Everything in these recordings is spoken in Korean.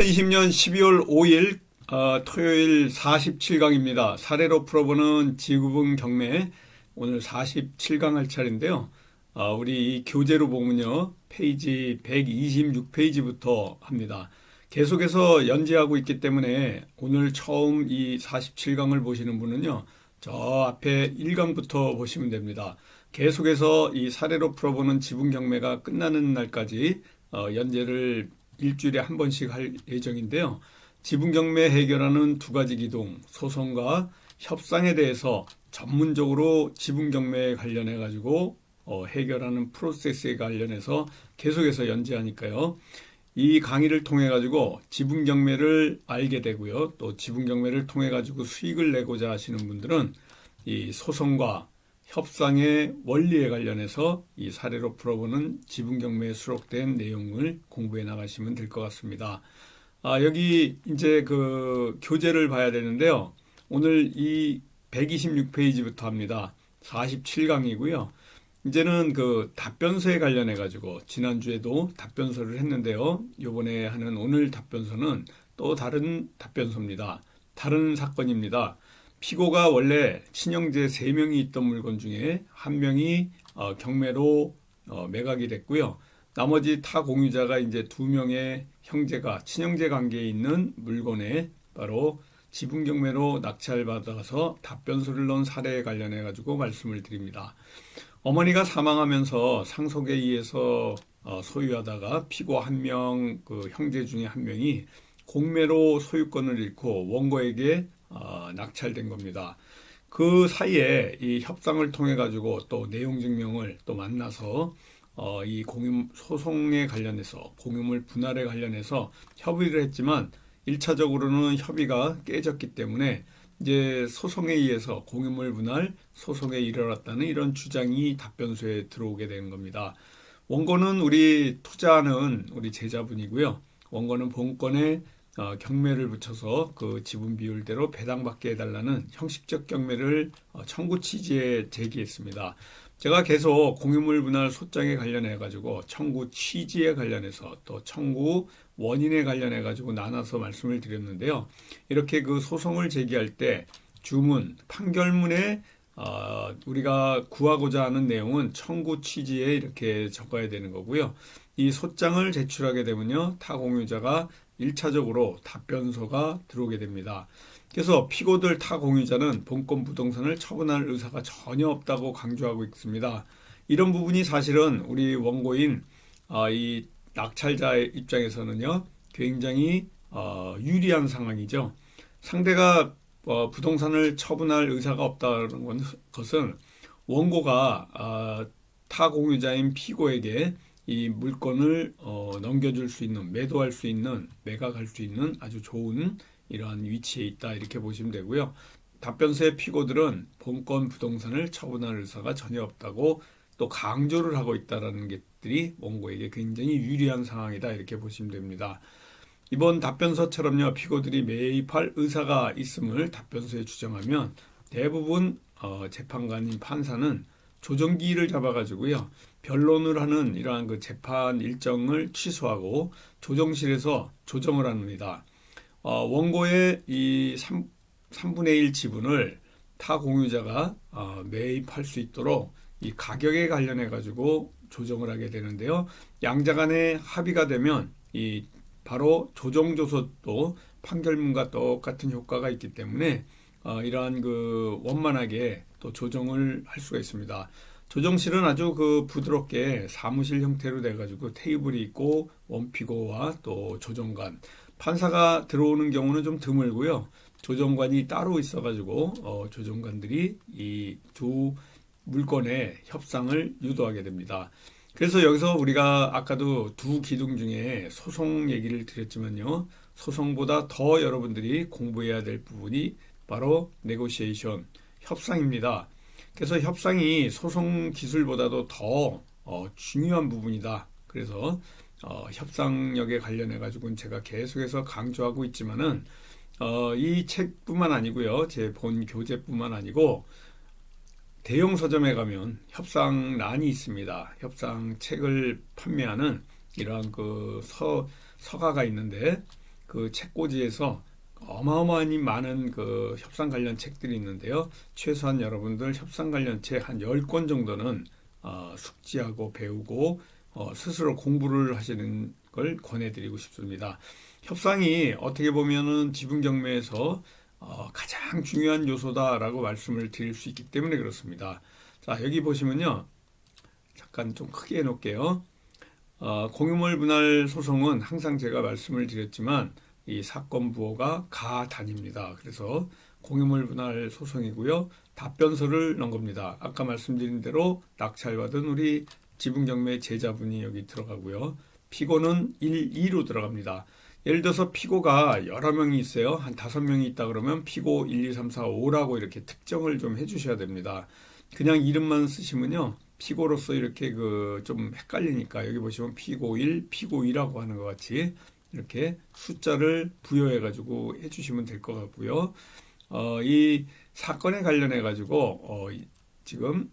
2020년 12월 5일 토요일 47강입니다. 사례로 풀어보는 지구본 경매 오늘 47강 할 차례인데요. 우리 이 교재로 보면요. 페이지 126페이지부터 합니다. 계속해서 연재하고 있기 때문에 오늘 처음 이 47강을 보시는 분은요. 저 앞에 1강부터 보시면 됩니다. 계속해서 이 사례로 풀어보는 지분 경매가 끝나는 날까지 연재를 일주일에 한 번씩 할 예정인데요. 지분 경매 해결하는 두 가지 기둥, 소송과 협상에 대해서 전문적으로 지분 경매에 관련해 가지고 해결하는 프로세스에 관련해서 계속해서 연재하니까요. 이 강의를 통해 가지고 지분 경매를 알게 되고요. 또 지분 경매를 통해 가지고 수익을 내고자 하시는 분들은 이 소송과 협상의 원리에 관련해서 이 사례로 풀어보는 지분 경매에 수록된 내용을 공부해 나가시면 될 것 같습니다. 여기 이제 그 교재를 봐야 되는데요. 오늘 이 126페이지부터 합니다. 47강이고요. 이제는 그 답변서에 관련해 가지고 지난주에도 답변서를 했는데요. 이번에 하는 오늘 답변서는 또 다른 답변서입니다. 다른 사건입니다. 피고가 원래 친형제 3명이 있던 물건 중에 1명이 경매로 매각이 됐고요. 나머지 타 공유자가 이제 2명의 형제가 친형제 관계에 있는 물건에 바로 지분 경매로 낙찰받아서 답변서를 넣은 사례에 관련해 가지고 말씀을 드립니다. 어머니가 사망하면서 상속에 의해서 소유하다가 피고 1명, 그 형제 중에 1명이 공매로 소유권을 잃고 원고에게 낙찰된 겁니다. 그 사이에 이 협상을 통해 가지고 또 내용 증명을 또 만나서 이 공유 소송에 관련해서 공유물 분할에 관련해서 협의를 했지만 1차적으로는 협의가 깨졌기 때문에 이제 소송에 의해서 공유물 분할 소송에 이르렀다는 이런 주장이 답변서에 들어오게 된 겁니다. 원고는 우리 투자하는 우리 제자분이고요. 원고는 본건에 경매를 붙여서 그 지분 비율대로 배당받게 해달라는 형식적 경매를 청구 취지에 제기했습니다. 제가 계속 공유물 분할 소장에 관련해 가지고 청구 취지에 관련해서 또 청구 원인에 관련해 가지고 나눠서 말씀을 드렸는데요. 이렇게 그 소송을 제기할 때 주문, 판결문에 우리가 구하고자 하는 내용은 청구 취지에 이렇게 적어야 되는 거고요. 이 소장을 제출하게 되면요. 타 공유자가 1차적으로 답변서가 들어오게 됩니다. 그래서 피고들 타 공유자는 본건 부동산을 처분할 의사가 전혀 없다고 강조하고 있습니다. 이런 부분이 사실은 우리 원고인 이 낙찰자의 입장에서는요. 굉장히 유리한 상황이죠. 상대가 부동산을 처분할 의사가 없다는 것은 원고가 타 공유자인 피고에게 이 물건을 넘겨줄 수 있는, 매도할 수 있는, 매각할 수 있는 아주 좋은 이러한 위치에 있다 이렇게 보시면 되고요. 답변서의 피고들은 본건 부동산을 처분할 의사가 전혀 없다고 또 강조를 하고 있다는 것들이 원고에게 굉장히 유리한 상황이다 이렇게 보시면 됩니다. 이번 답변서처럼요. 피고들이 매입할 의사가 있음을 답변서에 주장하면 대부분 재판관인 판사는 조정기일을 잡아가지고요. 변론을 하는 이러한 그 재판 일정을 취소하고 조정실에서 조정을 합니다. 원고의 이 3분의 1 지분을 타 공유자가 매입할 수 있도록 이 가격에 관련해 가지고 조정을 하게 되는데요. 양자 간에 합의가 되면 이 바로 조정조서도 판결문과 똑같은 효과가 있기 때문에 이러한 그 원만하게 또 조정을 할 수가 있습니다. 조정실은 아주 그 부드럽게 사무실 형태로 돼가지고 테이블이 있고 원피고와 또 조정관, 판사가 들어오는 경우는 좀 드물고요. 조정관이 따로 있어가지고 조정관들이 이 두 물건의 협상을 유도하게 됩니다. 그래서 여기서 우리가 아까도 두 기둥 중에 소송 얘기를 드렸지만요. 소송보다 더 여러분들이 공부해야 될 부분이 바로 네고시에이션, 협상입니다. 그래서 협상이 소송 기술보다도 더 중요한 부분이다. 그래서 협상력에 관련해 가지고는 제가 계속해서 강조하고 있지만은 이 책뿐만 아니고요. 제 본 교재뿐만 아니고 대형 서점에 가면 협상란이 있습니다. 협상 책을 판매하는 이러한 그 서가가 있는데 그 책꽂이에서 어마어마하니 많은 그 협상 관련 책들이 있는데요. 최소한 여러분들 협상 관련 책 한 10권 정도는 숙지하고 배우고 스스로 공부를 하시는 걸 권해드리고 싶습니다. 협상이 어떻게 보면은 지분 경매에서 가장 중요한 요소다라고 말씀을 드릴 수 있기 때문에 그렇습니다. 자, 여기 보시면요. 잠깐 좀 크게 해놓을게요. 공유물 분할 소송은 항상 제가 말씀을 드렸지만 이 사건 부호가 가단입니다. 그래서 공유물 분할 소송이고요. 답변서를 넣은 겁니다. 아까 말씀드린 대로 낙찰받은 우리 지분경매 제자분이 여기 들어가고요. 피고는 1, 2로 들어갑니다. 예를 들어서 피고가 여러 명이 있어요. 한 5명이 있다 그러면 피고 1, 2, 3, 4, 5라고 이렇게 특정을 좀 해주셔야 됩니다. 그냥 이름만 쓰시면요. 피고로서 이렇게 그 좀 헷갈리니까 여기 보시면 피고 1, 피고 2라고 하는 것 같이 이렇게 숫자를 부여해 가지고 해주시면 될 것 같고요. 이 사건에 관련해 가지고 지금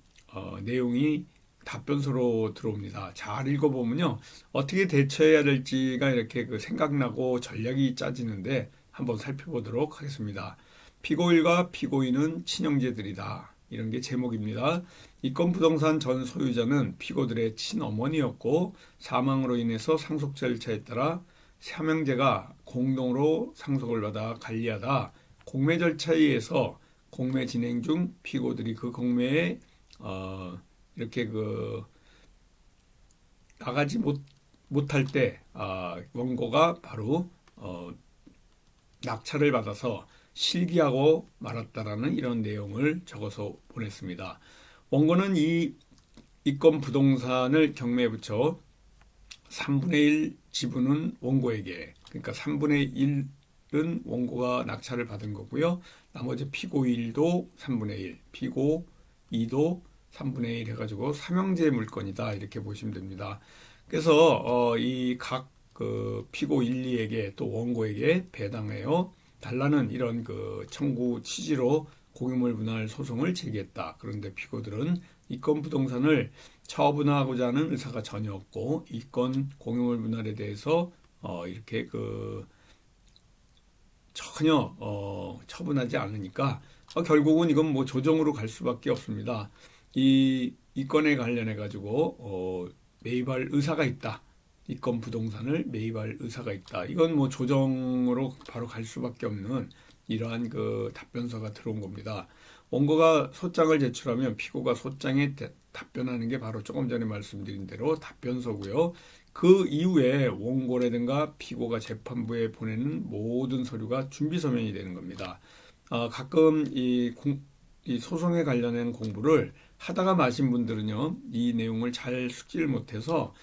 내용이 답변서로 들어옵니다. 잘 읽어보면요. 어떻게 대처해야 될지가 이렇게 그 생각나고 전략이 짜지는데 한번 살펴보도록 하겠습니다. 피고1과 피고2는 친형제들이다. 이런 게 제목입니다. 이 건 부동산 전 소유자는 피고들의 친어머니였고 사망으로 인해서 상속 절차에 따라 삼형제가 공동으로 상속을 받아 관리하다 공매 절차에 의해서 공매 진행 중 피고들이 그 공매에 이렇게 그 나가지 못할 때 원고가 바로 낙찰을 받아서 실기하고 말았다라는 이런 내용을 적어서 보냈습니다. 원고는 이 건 부동산을 경매에 붙여 3분의 1 지분은 원고에게, 그러니까 3분의 1은 원고가 낙찰을 받은 거고요. 나머지 피고 1도 3분의 1, 피고 2도 3분의 1 해가지고 삼형제 물건이다 이렇게 보시면 됩니다. 그래서 이 각 그 피고 1, 2에게 또 원고에게 배당하여 달라는 이런 그 청구 취지로 공유물 분할 소송을 제기했다. 그런데 피고들은 이 건 부동산을 처분하고자 하는 의사가 전혀 없고 이 건 공유물 분할에 대해서 이렇게 그 전혀 처분하지 않으니까 결국은 이건 뭐 조정으로 갈 수밖에 없습니다. 이 건에 관련해 가지고 매입할 의사가 있다. 이 건 부동산을 매입할 의사가 있다. 이건 뭐 조정으로 바로 갈 수밖에 없는 이러한 그 답변서가 들어온 겁니다. 원고가 소장을 제출하면 피고가 소장에 답변하는 게 바로 조금 전에 말씀드린 대로 답변서고요. 그 이후에 원고라든가 피고가 재판부에 보내는 모든 서류가 준비서면이 되는 겁니다. 가끔 이 소송에 관련된 공부를 하다가 마신 분들은요, 이 내용을 잘 숙지를 못해서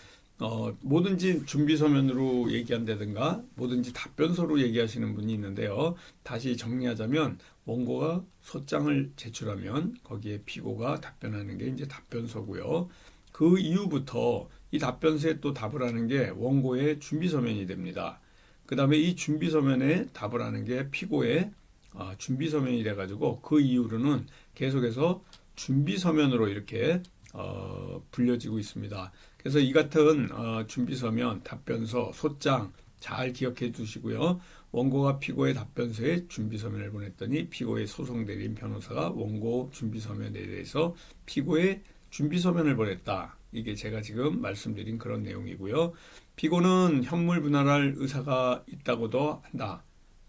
뭐든지 준비서면으로 얘기한다든가 뭐든지 답변서로 얘기하시는 분이 있는데요. 다시 정리하자면 원고가 소장을 제출하면 거기에 피고가 답변하는 게 이제 답변서고요. 그 이후부터 이 답변서에 또 답을 하는 게 원고의 준비서면이 됩니다. 그 다음에 이 준비서면에 답을 하는 게 피고의 준비서면이 돼가지고 그 이후로는 계속해서 준비서면으로 이렇게 불려지고 있습니다. 그래서 이 같은 준비서면, 답변서, 소장 잘 기억해 두시고요. 원고가 피고의 답변서에 준비서면을 보냈더니 피고의 소송대리인 변호사가 원고 준비서면에 대해서 피고의 준비서면을 보냈다. 이게 제가 지금 말씀드린 그런 내용이고요. 피고는 현물 분할할 의사가 있다고도 한다.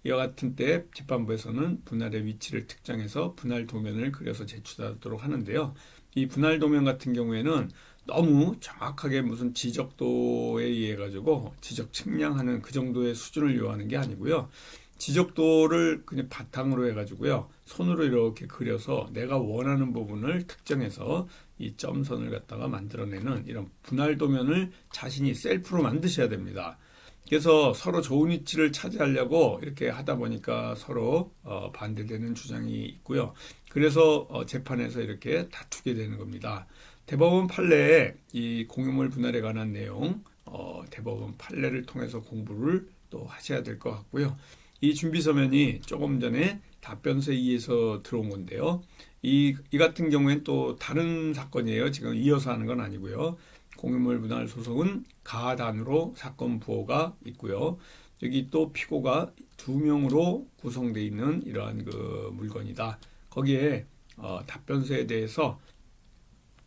이와 같은 때 재판부에서는 분할의 위치를 특정해서 분할 도면을 그려서 제출하도록 하는데요. 이 분할 도면 같은 경우에는 너무 정확하게 무슨 지적도에 의해 가지고 지적 측량하는 그 정도의 수준을 요하는 게 아니고요. 지적도를 그냥 바탕으로 해가지고요. 손으로 이렇게 그려서 내가 원하는 부분을 특정해서 이 점선을 갖다가 만들어내는 이런 분할 도면을 자신이 셀프로 만드셔야 됩니다. 그래서 서로 좋은 위치를 차지하려고 이렇게 하다 보니까 서로 반대되는 주장이 있고요. 그래서 재판에서 이렇게 다투게 되는 겁니다. 대법원 판례에 이 공유물 분할에 관한 내용, 대법원 판례를 통해서 공부를 또 하셔야 될 것 같고요. 이 준비서면이 조금 전에 답변서에 의해서 들어온 건데요. 이 같은 경우에는 또 다른 사건이에요. 지금 이어서 하는 건 아니고요. 공유물 분할 소송은 가단으로 사건 부호가 있고요. 여기 또 피고가 2명으로 구성되어 있는 이러한 그 물건이다. 거기에 답변서에 대해서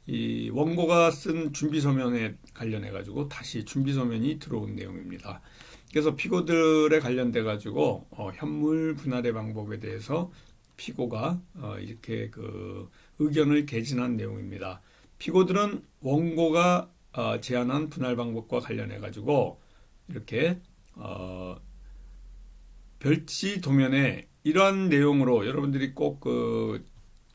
이 원고가 쓴 준비서면에 관련해 가지고 다시 준비서면이 들어온 내용입니다. 그래서 피고들에 관련돼 가지고 현물 분할의 방법에 대해서 피고가 이렇게 그 의견을 개진한 내용입니다. 피고들은 원고가 제안한 분할 방법과 관련해 가지고 이렇게 별지 도면에 이러한 내용으로 여러분들이 꼭 그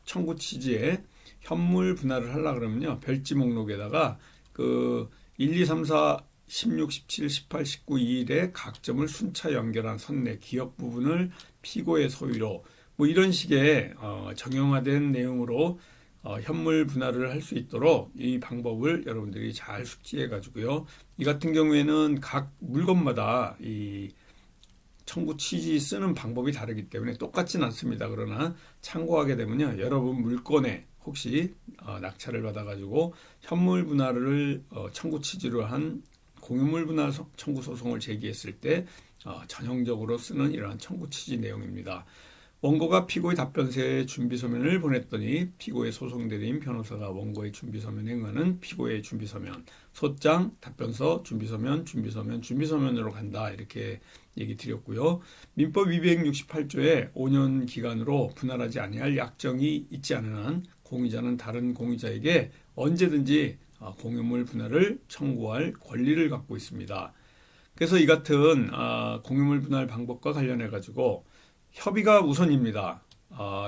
청구 취지에 현물 분할을 하려 그러면요. 별지 목록에다가 그 1, 2, 3, 4, 16, 17, 18, 19, 2일의 각 점을 순차 연결한 선내 기역 부분을 피고의 소유로 뭐 이런 식의 정형화된 내용으로 현물 분할을 할 수 있도록 이 방법을 여러분들이 잘 숙지해 가지고요. 이 같은 경우에는 각 물건마다 이 청구 취지 쓰는 방법이 다르기 때문에 똑같지는 않습니다. 그러나 참고하게 되면요. 여러분 물건에 혹시 낙찰을 받아가지고 현물 분할을 청구 취지로 한 공유물 분할 청구 소송을 제기했을 때 전형적으로 쓰는 이러한 청구 취지 내용입니다. 원고가 피고의 답변서에 준비서면을 보냈더니 피고의 소송대리인 변호사가 원고의 준비서면에 응하는 피고의 준비서면, 소장, 답변서, 준비서면으로 간다. 이렇게 얘기 드렸고요. 민법 268조에 5년 기간으로 분할하지 아니할 약정이 있지 않은 한 공유자는 다른 공유자에게 언제든지 공유물 분할을 청구할 권리를 갖고 있습니다. 그래서 이 같은 공유물 분할 방법과 관련해 가지고 협의가 우선입니다.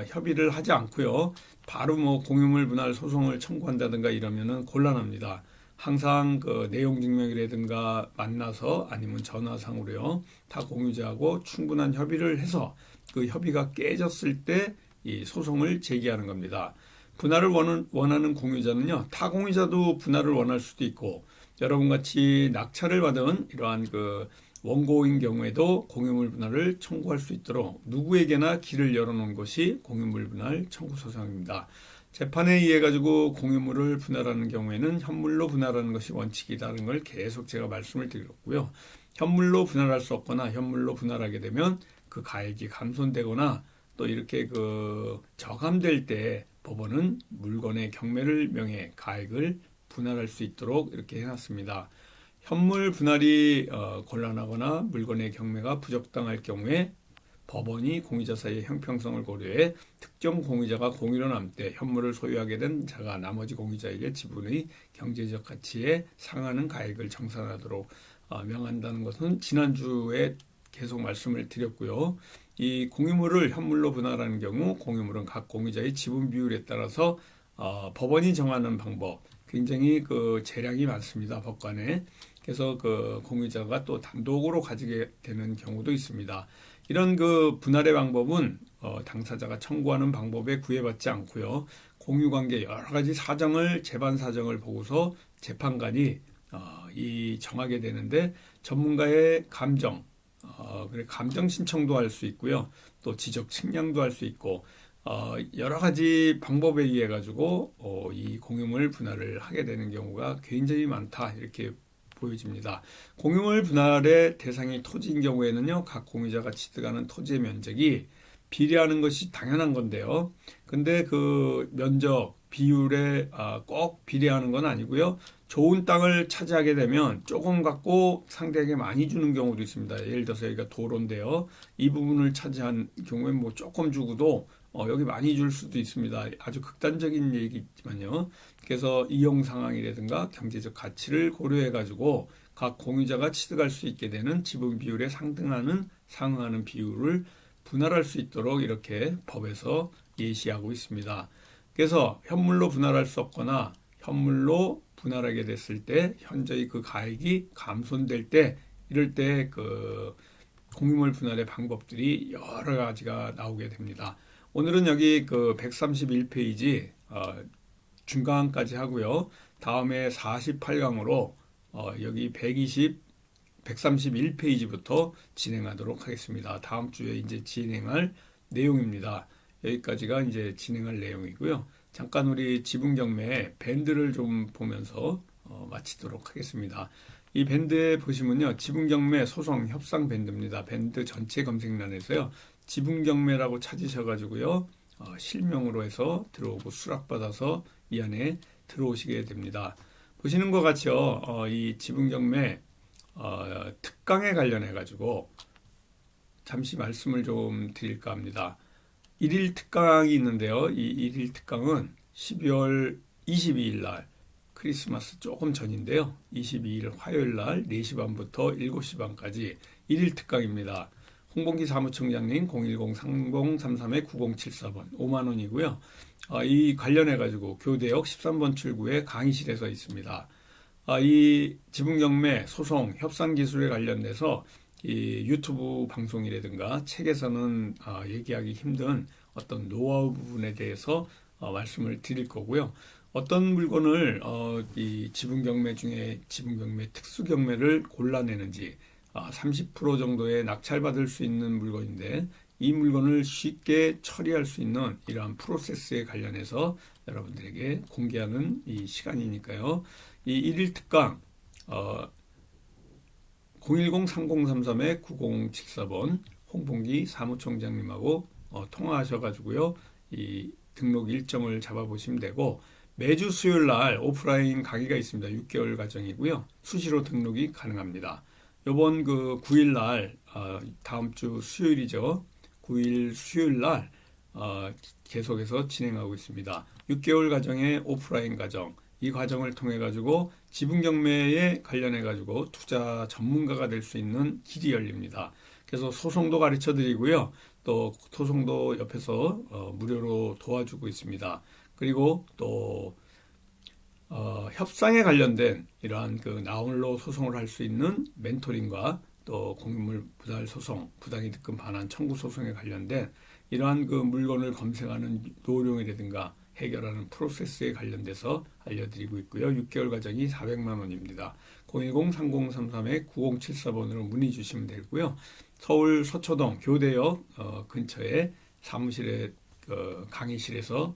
협의를 하지 않고요. 바로 뭐 공유물 분할 소송을 청구한다든가 이러면은 곤란합니다. 항상 그 내용 증명이라든가 만나서 아니면 전화상으로요. 타 공유자하고 충분한 협의를 해서 그 협의가 깨졌을 때 이 소송을 제기하는 겁니다. 분할을 원하는 공유자는요. 타 공유자도 분할을 원할 수도 있고 여러분 같이 낙찰을 받은 이러한 그 원고인 경우에도 공유물 분할을 청구할 수 있도록 누구에게나 길을 열어놓은 것이 공유물 분할 청구 소송입니다. 재판에 의해 가지고 공유물을 분할하는 경우에는 현물로 분할하는 것이 원칙이라는 걸 계속 제가 말씀을 드렸고요. 현물로 분할할 수 없거나 현물로 분할하게 되면 그 가액이 감손되거나 또 이렇게 그 저감될 때 법원은 물건의 경매를 명해 가액을 분할할 수 있도록 이렇게 해놨습니다. 현물 분할이 곤란하거나 물건의 경매가 부적당할 경우에 법원이 공유자 사이의 형평성을 고려해 특정 공유자가 공유로 남을 때 현물을 소유하게 된 자가 나머지 공유자에게 지분의 경제적 가치에 상하는 가액을 정산하도록 명한다는 것은 지난주에 계속 말씀을 드렸고요. 이 공유물을 현물로 분할하는 경우 공유물은 각 공유자의 지분 비율에 따라서 법원이 정하는 방법 굉장히 그 재량이 많습니다. 법관에. 그래서 그 공유자가 또 단독으로 가지게 되는 경우도 있습니다. 이런 그 분할의 방법은 당사자가 청구하는 방법에 구애받지 않고요. 공유관계 여러 가지 사정을 재반 사정을 보고서 재판관이 이 정하게 되는데 전문가의 감정, 그래 감정 신청도 할 수 있고요. 또 지적 측량도 할 수 있고 여러 가지 방법에 의해 가지고 이 공유물 분할을 하게 되는 경우가 굉장히 많다 이렇게 보여집니다. 공유물 분할의 대상이 토지인 경우에는요, 각 공유자가 취득하는 토지의 면적이 비례하는 것이 당연한 건데요. 근데 그 면적 비율에 꼭 비례하는 건 아니고요. 좋은 땅을 차지하게 되면 조금 갖고 상대에게 많이 주는 경우도 있습니다. 예를 들어서 여기가 도로인데요. 이 부분을 차지한 경우에 뭐 조금 주고도 여기 많이 줄 수도 있습니다. 아주 극단적인 얘기지만요. 그래서 이용 상황이라든가 경제적 가치를 고려해 가지고 각 공유자가 취득할 수 있게 되는 지분 비율에 상응하는 비율을 분할할 수 있도록 이렇게 법에서 예시하고 있습니다. 그래서 현물로 분할할 수 없거나 현물로 분할하게 됐을 때 현저히 그 가액이 감손될 때 이럴 때 그 공유물 분할의 방법들이 여러 가지가 나오게 됩니다. 오늘은 여기 그 131페이지 중강까지 하고요. 다음에 48강으로 여기 131페이지부터 진행하도록 하겠습니다. 다음 주에 이제 진행할 내용입니다. 여기까지가 이제 진행할 내용이고요. 잠깐 우리 지분 경매 밴드를 좀 보면서 마치도록 하겠습니다. 이 밴드에 보시면요. 지분경매 소송 협상 밴드입니다. 밴드 전체 검색란에서요. 지분경매라고 찾으셔가지고요. 실명으로 해서 들어오고 수락받아서 이 안에 들어오시게 됩니다. 보시는 것 같이요. 이 지분경매 특강에 관련해 가지고 잠시 말씀을 좀 드릴까 합니다. 1일 특강이 있는데요. 이 1일 특강은 12월 22일 날 크리스마스 조금 전인데요. 22일 화요일 날 4시 반부터 7시 반까지 1일 특강입니다. 홍봉기 사무총장님 010-3033-9074번 5만 원이고요. 이 관련해 가지고 교대역 13번 출구에 강의실에서 있습니다. 이 지분경매 소송 협상 기술에 관련돼서 이 유튜브 방송이라든가 책에서는 얘기하기 힘든 어떤 노하우 부분에 대해서 말씀을 드릴 거고요. 어떤 물건을 이 지분경매 중에 지분경매 특수경매를 골라내는지 30% 정도의 낙찰받을 수 있는 물건인데 이 물건을 쉽게 처리할 수 있는 이러한 프로세스에 관련해서 여러분들에게 공개하는 이 시간이니까요. 이 1일 특강 010-3033-9074번 홍봉기 사무총장님하고 통화하셔가지고요. 이 등록 일정을 잡아보시면 되고 매주 수요일 날 오프라인 강의가 있습니다. 6개월 과정이고요. 수시로 등록이 가능합니다. 이번 그 9일 날 다음 주 수요일이죠. 9일 수요일 날 계속해서 진행하고 있습니다. 6개월 과정의 오프라인 과정, 이 과정을 통해 가지고 지분경매에 관련해 가지고 투자 전문가가 될 수 있는 길이 열립니다. 그래서 소송도 가르쳐 드리고요. 또 소송도 옆에서 무료로 도와주고 있습니다. 그리고 또 협상에 관련된 이러한 그 나홀로 소송을 할 수 있는 멘토링과 또 공유물 부달 소송, 부당이득금 반환 청구 소송에 관련된 이러한 그 물건을 검색하는 노령이라든가 해결하는 프로세스에 관련돼서 알려드리고 있고요. 6개월 과정이 400만 원입니다. 010-3033-9074번으로 문의 주시면 되고요. 서울 서초동 교대역 근처에 사무실에 강의실에서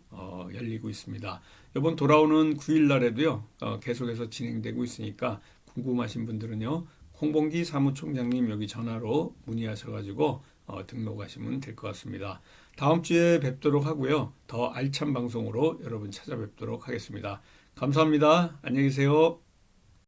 열리고 있습니다. 이번 돌아오는 9일 날에도요. 계속해서 진행되고 있으니까 궁금하신 분들은요. 홍봉기 사무총장님 여기 전화로 문의하셔가지고 등록하시면 될 것 같습니다. 다음 주에 뵙도록 하고요. 더 알찬 방송으로 여러분 찾아뵙도록 하겠습니다. 감사합니다. 안녕히 계세요.